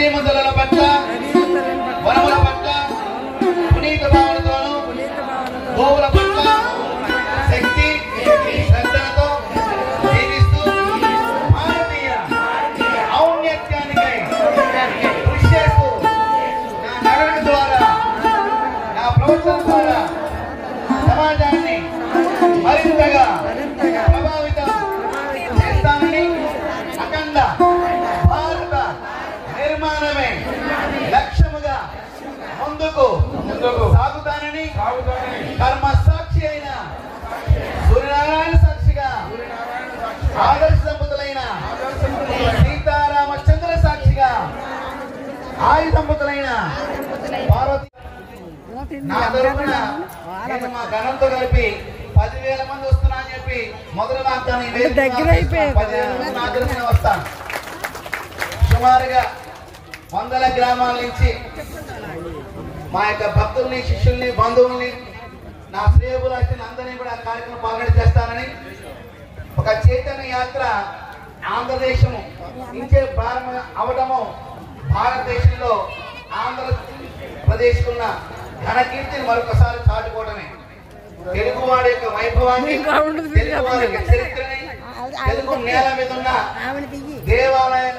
నదీముద్దల పట్ల వనముల పట్ల పునీత భావనతోనూ గోవుల పట్ల శక్తి శ్రద్ధలతో జీవిస్తూ భారతీయ ఔన్నత్యానికై కృషి చేస్తూ నా నడవడి ద్వారా నా ప్రవర్తన ద్వారా సమాజాన్ని మరింతగా ప్రభావితం చేస్తానని అఖండ భారత నిర్మాణమే లక్ష్యముగా ముందుకు సాగుతానని కర్మ సాక్షి అయిన సూర్యనారాయణ సాక్షిగా ఆదర్శ దంపతులైన సీతారామచంద్ర సాక్షిగా ఆయుధ దంపతులైన పార్వతి నా తరఫున నేను మా గణంతో కలిపి 10,000 మంది వస్తున్నా అని చెప్పి మొదటి వాగ్దానం 10,000 మంది నా తరఫున వస్తాను. సుమారుగా 100 గ్రామాల నుంచి మా యొక్క భక్తుల్ని శిష్యుల్ని బంధువుల్ని నా శ్రేయోభిలాషుల్ని అందరినీ కూడా కార్యక్రమం పాల్గొని చేస్తానని ఒక చైతన్య యాత్ర ఆంధ్రదేశము నుంచే ప్రారంభం అవడము భారతదేశంలో ఆంధ్రప్రదేశ్కున్న ఘన కీర్తిని మరొకసారి చాటుకోవడమే తెలుగువాడి యొక్క వైభవాన్ని తెలుగువాడి యొక్క చరిత్రని తెలుగు నేల మీద ఉన్న దేవాలయాలు